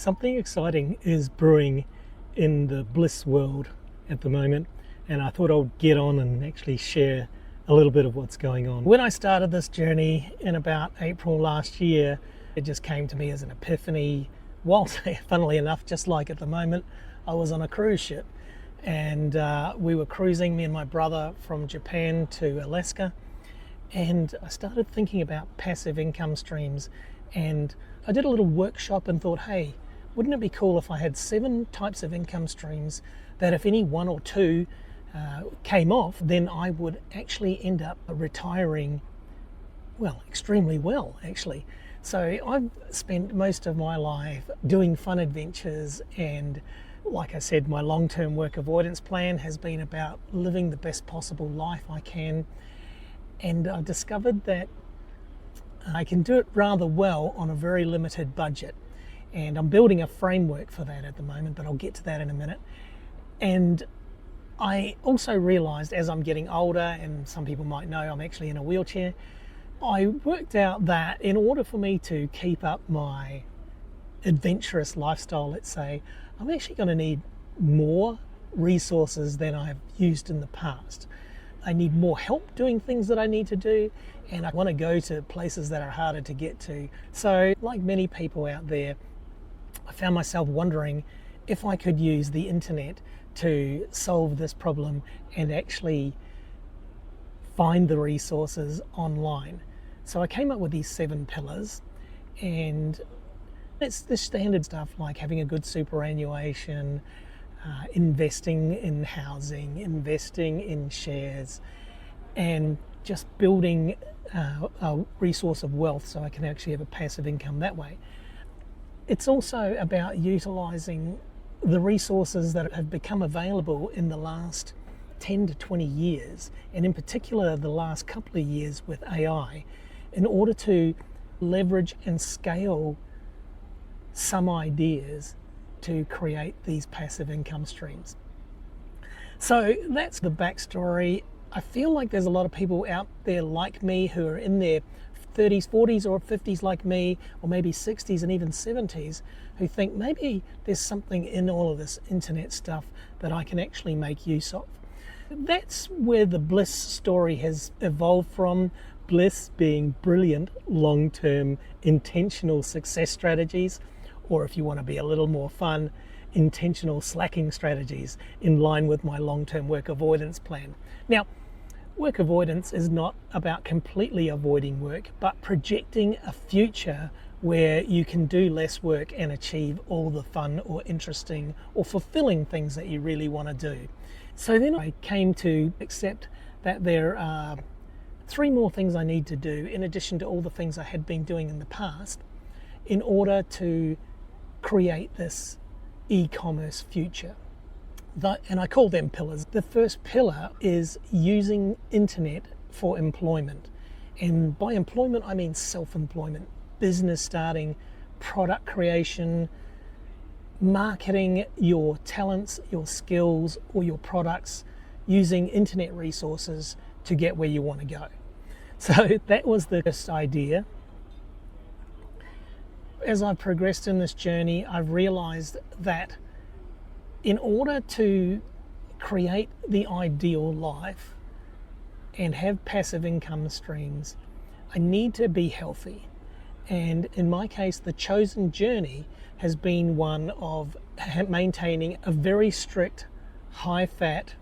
something exciting is brewing in the BLISS world at the moment, and I thought I'd get on and actually share a little bit of what's going on. When I started this journey in about April last year, it just came to me as an epiphany. Whilst, funnily enough, just like at the moment, I was on a cruise ship, and we were cruising, me and my brother, from Japan to Alaska, and I started thinking about passive income streams. And I did a little workshop and thought, hey, wouldn't it be cool if I had 7 types of income streams that if any 1 or 2 came off, then I would actually end up retiring, well, extremely well, actually. So I've spent most of my life doing fun adventures, and like I said, my long-term work avoidance plan has been about living the best possible life I can. And I discovered that I can do it rather well on a very limited budget. And I'm building a framework for that at the moment, but I'll get to that in a minute. And I also realized, as I'm getting older, and some people might know I'm actually in a wheelchair, I worked out that in order for me to keep up my adventurous lifestyle, let's say, I'm actually going to need more resources than I've used in the past. I need more help doing things that I need to do, and I want to go to places that are harder to get to. So, like many people out there, I found myself wondering if I could use the internet to solve this problem and actually find the resources online. So I came up with these 7 pillars, and it's the standard stuff like having a good superannuation, investing in housing, investing in shares, and just building a resource of wealth so I can actually have a passive income that way. It's also about utilising the resources that have become available in the last 10 to 20 years, and in particular the last couple of years with AI, in order to leverage and scale some ideas to create these passive income streams. So that's the backstory. I feel like there's a lot of people out there like me who are in their 30s, 40s or 50s like me, or maybe 60s and even 70s, who think maybe there's something in all of this internet stuff that I can actually make use of. That's where the BLISS story has evolved from. BLISS being brilliant long-term intentional success strategies, or if you want to be a little more fun, intentional slacking strategies in line with my long-term work avoidance plan. Now, work avoidance is not about completely avoiding work, but projecting a future where you can do less work and achieve all the fun or interesting or fulfilling things that you really want to do. So then I came to accept that there are 3 more things I need to do in addition to all the things I had been doing in the past in order to create this e-commerce future. And I call them pillars. The first pillar is using internet for employment. And by employment, I mean self-employment, business starting, product creation, marketing your talents, your skills, or your products using internet resources to get where you want to go. So that was the first idea. As I've progressed in this journey, I've realized that in order to create the ideal life and have passive income streams, I need to be healthy. And in my case, the chosen journey has been one of maintaining a very strict, high-fat,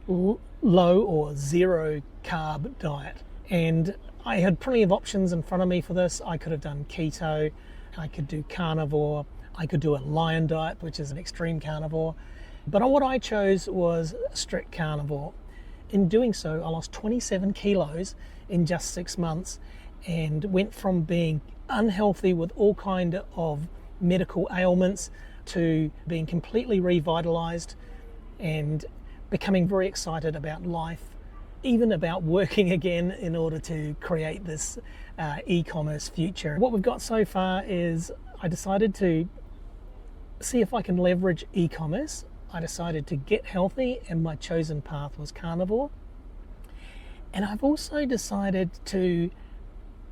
low or zero-carb diet. And I had plenty of options in front of me for this. I could have done keto, I could do carnivore, I could do a lion diet, which is an extreme carnivore. But what I chose was strict carnivore. In doing so, I lost 27 kilos in just 6 months and went from being unhealthy with all kind of medical ailments to being completely revitalized and becoming very excited about life, even about working again in order to create this e-commerce future. What we've got so far is I decided to see if I can leverage e-commerce. I decided to get healthy, and my chosen path was carnivore. And I've also decided to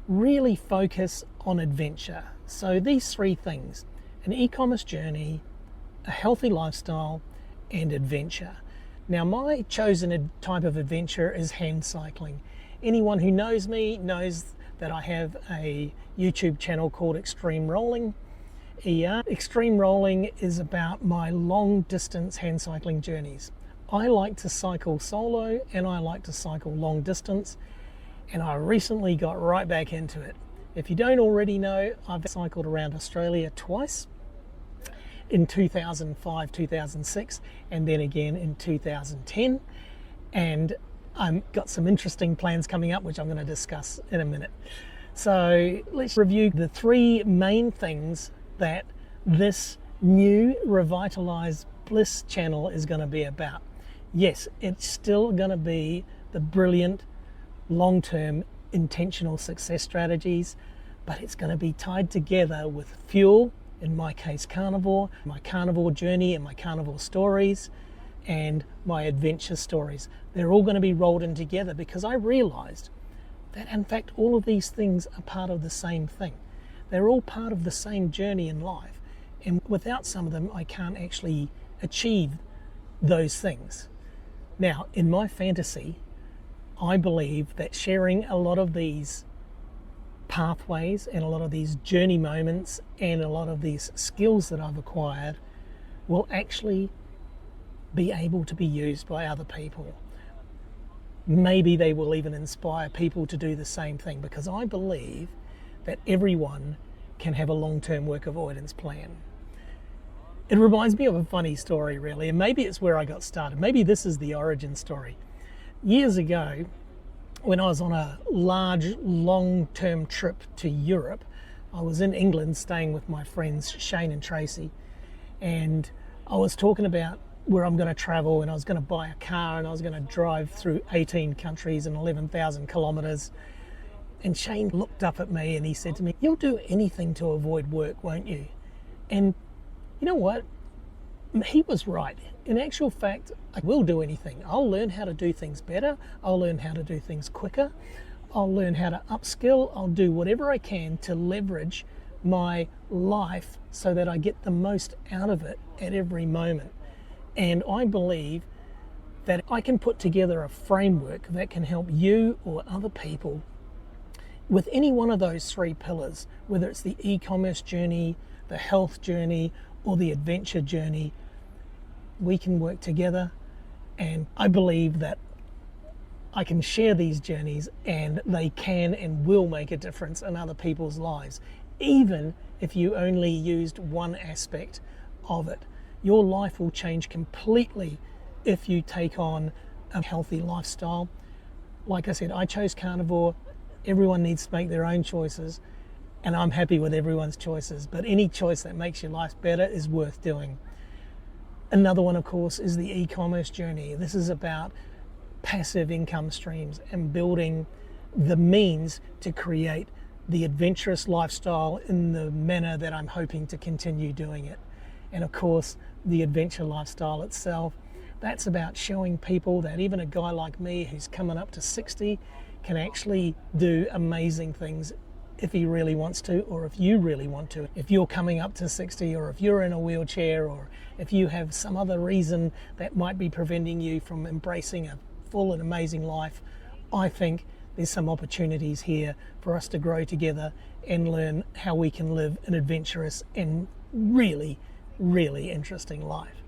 really focus on adventure. So these 3 things: an e-commerce journey, a healthy lifestyle, and adventure. Now, my chosen type of adventure is hand cycling. Anyone who knows me knows that I have a YouTube channel called Extreme Rolling. Extreme Rolling is about my long distance hand cycling journeys. I like to cycle solo and I like to cycle long distance, and I recently got right back into it. If you don't already know, I've cycled around Australia twice, in 2005, 2006, and then again in 2010. And I've got some interesting plans coming up, which I'm going to discuss in a minute. So let's review the three main things that this new revitalized BLISS channel is going to be about. Yes, it's still going to be the brilliant long-term intentional success strategies, but it's going to be tied together with fuel, in my case Carnivore, my Carnivore journey and my Carnivore stories, and my adventure stories. They're all going to be rolled in together because I realized that in fact all of these things are part of the same thing. They're all part of the same journey in life, and without some of them I can't actually achieve those things. Now, in my fantasy, I believe that sharing a lot of these pathways and a lot of these journey moments and a lot of these skills that I've acquired will actually be able to be used by other people. Maybe they will even inspire people to do the same thing, because I believe that everyone can have a long-term work avoidance plan. It reminds me of a funny story, really, and maybe it's where I got started. Maybe this is the origin story. Years ago, when I was on a large, long-term trip to Europe, I was in England staying with my friends Shane and Tracy, and I was talking about where I'm going to travel, and I was going to buy a car, and I was going to drive through 18 countries and 11,000 kilometers. And Shane looked up at me and he said to me, "You'll do anything to avoid work, won't you?" And you know what? He was right. In actual fact, I will do anything. I'll learn how to do things better. I'll learn how to do things quicker. I'll learn how to upskill. I'll do whatever I can to leverage my life so that I get the most out of it at every moment. And I believe that I can put together a framework that can help you or other people with any one of those three pillars, whether it's the e-commerce journey, the health journey, or the adventure journey. We can work together, and I believe that I can share these journeys and they can and will make a difference in other people's lives, even if you only used one aspect of it. Your life will change completely if you take on a healthy lifestyle. Like I said, I chose Carnivore. Everyone needs to make their own choices, and I'm happy with everyone's choices, but any choice that makes your life better is worth doing. Another one, of course, is the e-commerce journey. This is about passive income streams and building the means to create the adventurous lifestyle in the manner that I'm hoping to continue doing it. And of course, the adventure lifestyle itself, that's about showing people that even a guy like me who's coming up to 60 can actually do amazing things if he really wants to, or if you really want to. If you're coming up to 60, or if you're in a wheelchair, or if you have some other reason that might be preventing you from embracing a full and amazing life, I think there's some opportunities here for us to grow together and learn how we can live an adventurous and really, really interesting life.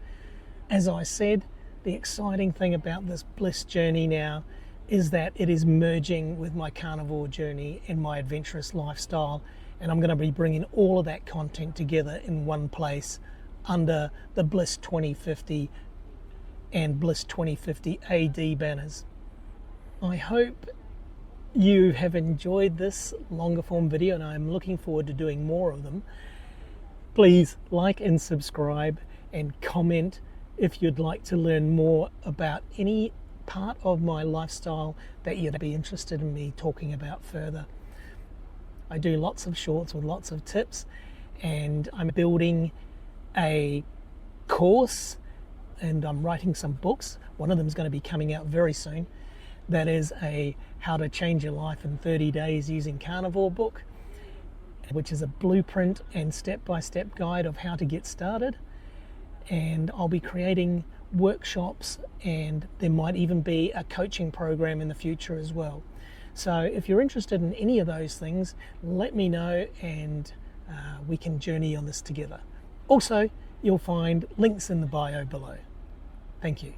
As I said, the exciting thing about this BLISS journey now is that it is merging with my Carnivore journey and my adventurous lifestyle, and I'm going to be bringing all of that content together in one place under the BLISS 2050 and BLISS 2050 AD banners. I hope you have enjoyed this longer form video, and I'm looking forward to doing more of them. Please like and subscribe and comment if you'd like to learn more about any part of my lifestyle that you'd be interested in me talking about further. I do lots of shorts with lots of tips, and I'm building a course and I'm writing some books. One of them is going to be coming out very soon. That is a how to change your life in 30 days using Carnivore book. which is a blueprint and step-by-step guide of how to get started. And I'll be creating workshops, and there might even be a coaching program in the future as well. So if you're interested in any of those things, let me know, and we can journey on this together. Also, you'll find links in the bio below. Thank you.